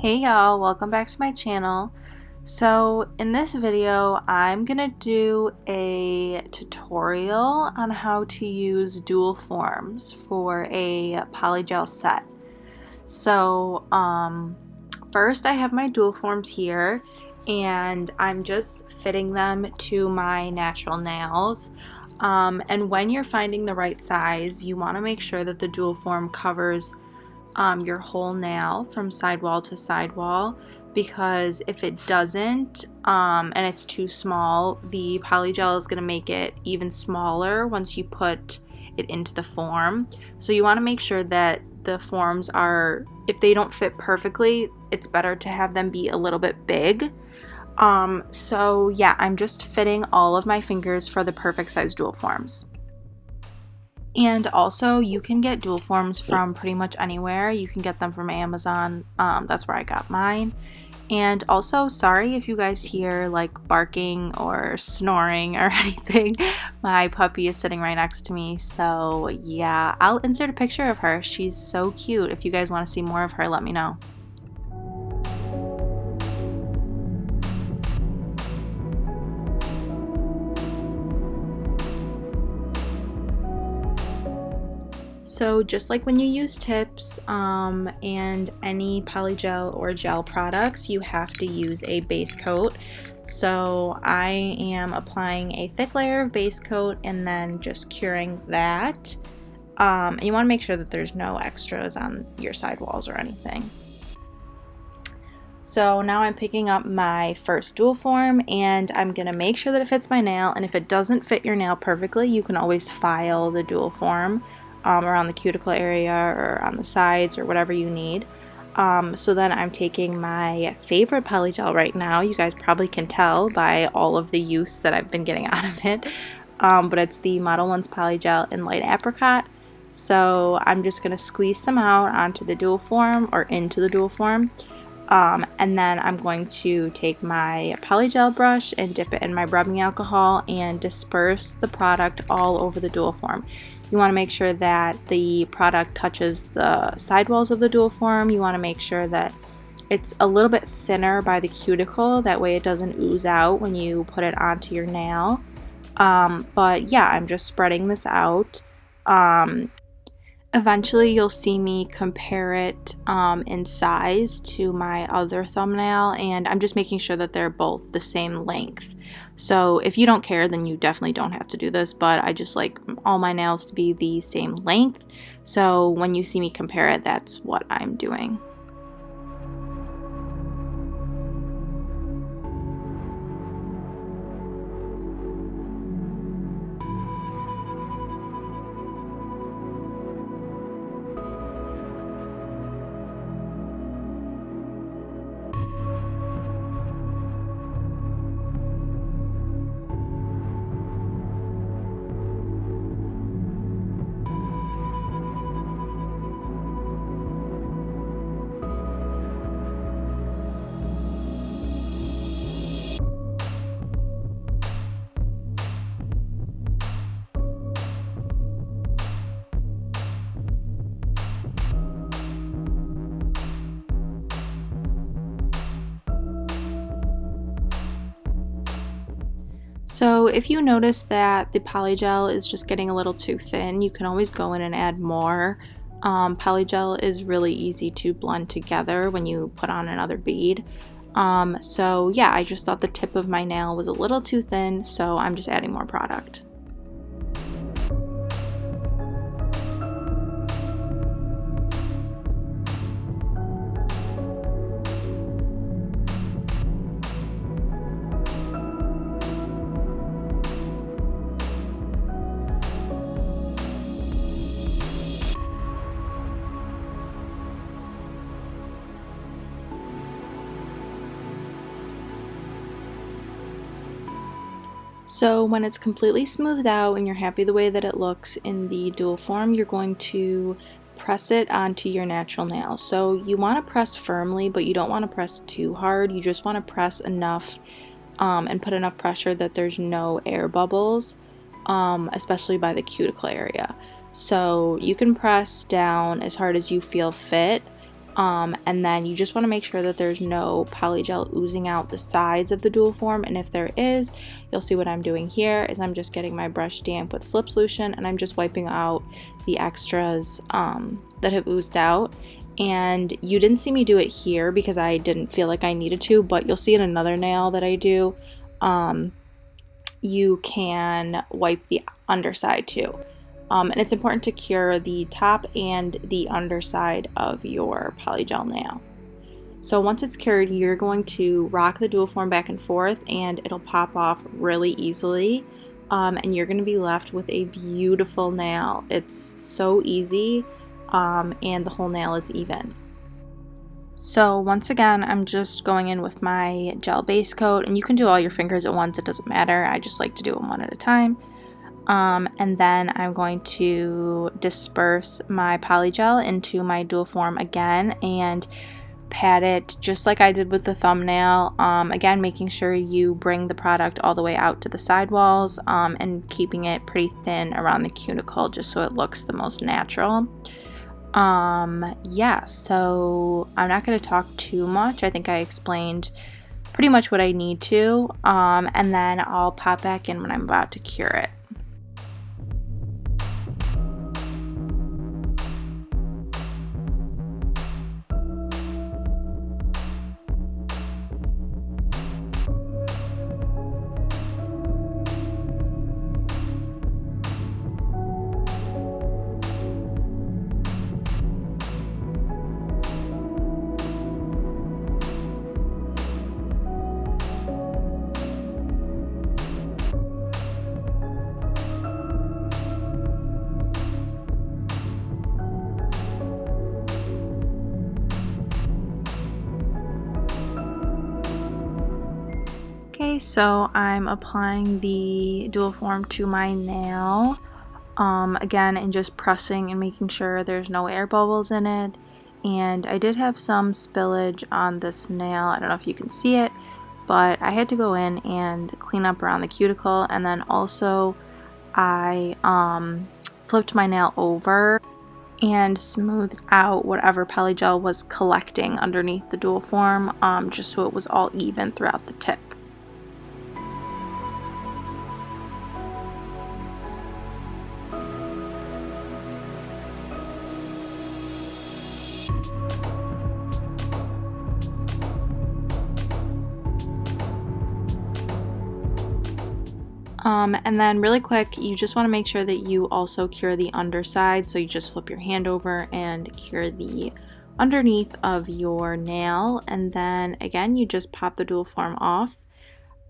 Hey y'all, welcome back to my channel. So in this video, I'm gonna do a tutorial on how to use dual forms for a polygel set. So first I have my dual forms here and I'm just fitting them to my natural nails. And when you're finding the right size, you want to make sure that the dual form covers your whole nail from sidewall to sidewall, because if it doesn't and it's too small, the polygel is going to make it even smaller once you put it into the form. So you want to make sure that the forms are, if they don't fit perfectly, it's better to have them be a little bit big. So yeah, I'm just fitting all of my fingers for the perfect size dual forms. And also, you can get dual forms from pretty much anywhere. You can get them from Amazon. That's where I got mine. And also, sorry if you guys hear like barking or snoring or anything. My puppy is sitting right next to me. So yeah, I'll insert a picture of her. She's so cute. If you guys want to see more of her, let me know. So just like when you use tips and any polygel or gel products, you have to use a base coat. So I am applying a thick layer of base coat and then just curing that. And you want to make sure that there's no extras on your sidewalls or anything. So now I'm picking up my first dual form and I'm going to make sure that it fits my nail, and if it doesn't fit your nail perfectly, you can always file the dual form around the cuticle area or on the sides or whatever you need. So then I'm taking my favorite polygel right now. You guys probably can tell by all of the use that I've been getting out of it, but it's the Model 1's polygel in light apricot. So I'm just going to squeeze some out onto the dual form or into the dual form. And then I'm going to take my polygel brush and dip it in my rubbing alcohol and disperse the product all over the dual form. You want to make sure that the product touches the sidewalls of the dual form. You want to make sure that it's a little bit thinner by the cuticle, that way it doesn't ooze out when you put it onto your nail. But yeah, I'm just spreading this out. Eventually you'll see me compare it in size to my other thumbnail, and I'm just making sure that they're both the same length. So if you don't care, then you definitely don't have to do this, but I just like all my nails to be the same length. So when you see me compare it, that's what I'm doing. So if you notice that the polygel is just getting a little too thin, you can always go in and add more. Polygel is really easy to blend together when you put on another bead. So yeah, I just thought the tip of my nail was a little too thin, so I'm just adding more product. So when it's completely smoothed out and you're happy the way that it looks in the dual form, you're going to press it onto your natural nail. So you want to press firmly, but you don't want to press too hard. You just want to press enough and put enough pressure that there's no air bubbles, especially by the cuticle area. So you can press down as hard as you feel fit. And then you just want to make sure that there's no polygel oozing out the sides of the dual form, and if there is, you'll see what I'm doing here is I'm just getting my brush damp with slip solution and I'm just wiping out the extras that have oozed out. And you didn't see me do it here because I didn't feel like I needed to, but you'll see in another nail that I do, you can wipe the underside too. And it's important to cure the top and the underside of your polygel nail. So once it's cured, you're going to rock the dual form back and forth and it'll pop off really easily. And you're going to be left with a beautiful nail. It's so easy, and the whole nail is even. So once again, I'm just going in with my gel base coat, and you can do all your fingers at once, it doesn't matter. I just like to do them one at a time. And then I'm going to disperse my polygel into my dual form again and pat it just like I did with the thumbnail. Again, making sure you bring the product all the way out to the sidewalls, and keeping it pretty thin around the cuticle just so it looks the most natural. Yeah, so I'm not going to talk too much. I think I explained pretty much what I need to, and then I'll pop back in when I'm about to cure it. Okay, so I'm applying the dual form to my nail, again, and just pressing and making sure there's no air bubbles in it. And I did have some spillage on this nail. I don't know if you can see it, but I had to go in and clean up around the cuticle, and then also I flipped my nail over and smoothed out whatever polygel was collecting underneath the dual form, just so it was all even throughout the tip. And then really quick, you just want to make sure that you also cure the underside. So you just flip your hand over and cure the underneath of your nail. And then again, you just pop the dual form off,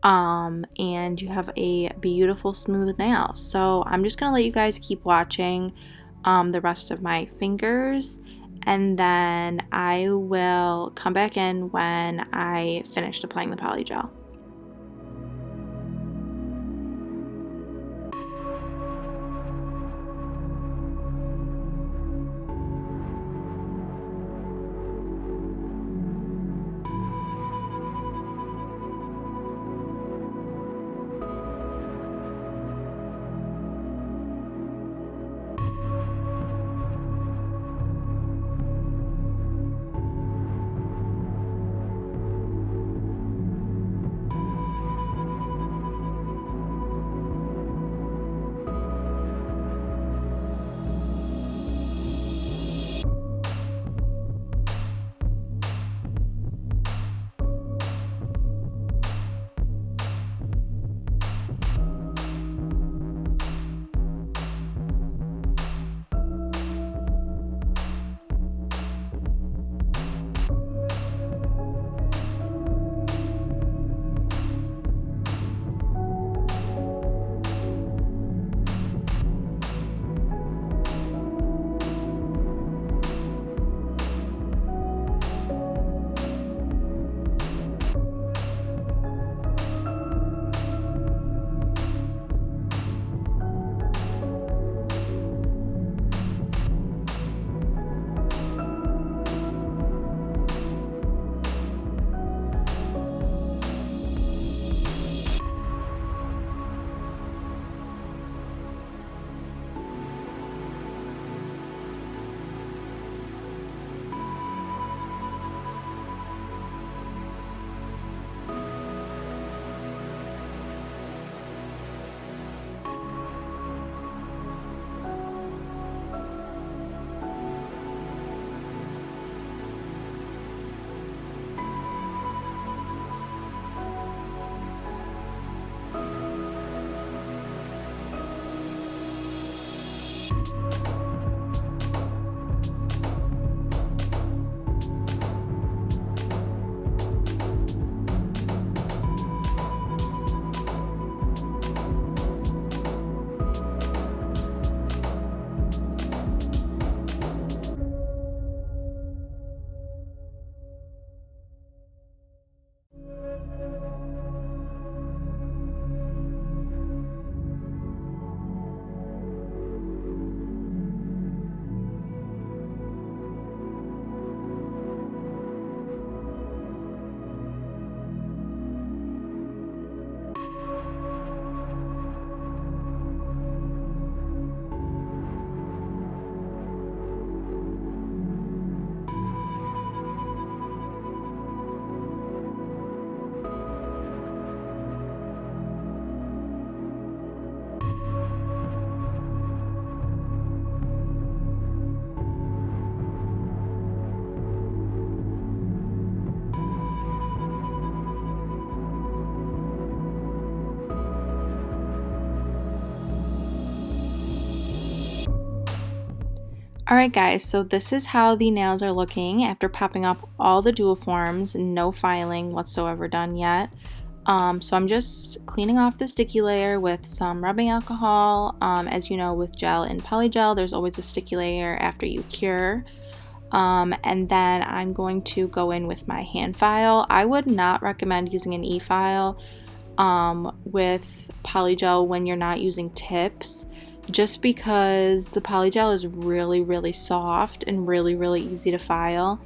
and you have a beautiful smooth nail. So I'm just going to let you guys keep watching the rest of my fingers. And then I will come back in when I finished applying the polygel. Alright guys, so this is how the nails are looking after popping up all the dual forms, no filing whatsoever done yet. So I'm just cleaning off the sticky layer with some rubbing alcohol. As you know, with gel and polygel, there's always a sticky layer after you cure. And then I'm going to go in with my hand file. I would not recommend using an e-file with polygel when you're not using tips, just because the polygel is really soft and really easy to file.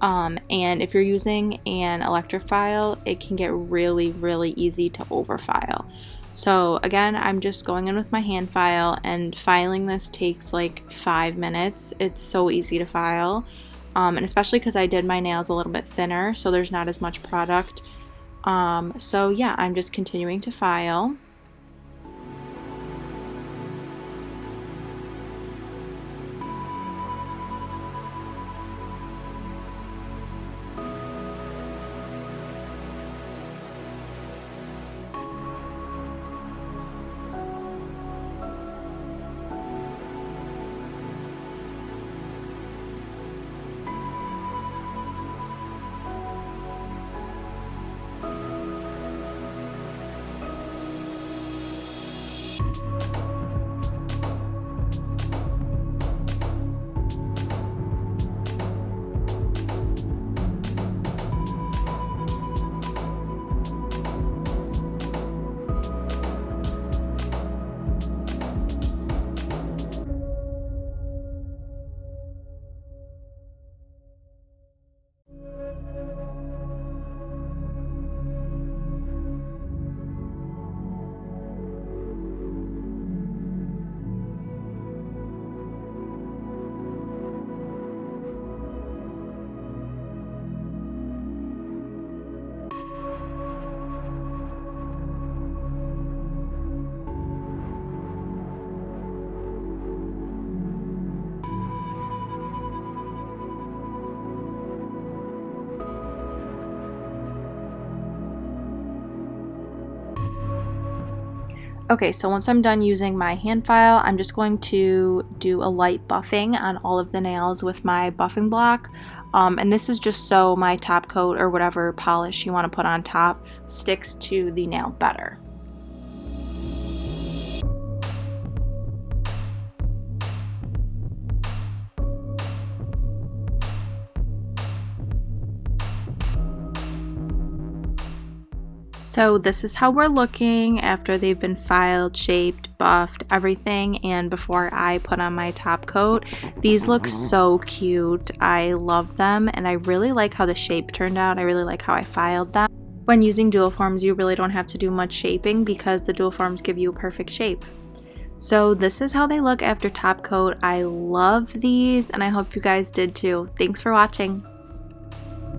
And if you're using an electric file, it can get really easy to overfile. So again, I'm just going in with my hand file, and filing this takes like 5 minutes. It's so easy to file, and especially because I did my nails a little bit thinner, so there's not as much product. So yeah, I'm just continuing to file. Okay, so once I'm done using my hand file, I'm just going to do a light buffing on all of the nails with my buffing block. And this is just so my top coat or whatever polish you want to put on top sticks to the nail better. So this is how we're looking after they've been filed, shaped, buffed, everything, and before I put on my top coat. These look so cute. I love them, and I really like how the shape turned out. I really like how I filed them. When using dual forms, you really don't have to do much shaping because the dual forms give you a perfect shape. So this is how they look after top coat. I love these, and I hope you guys did too. Thanks for watching.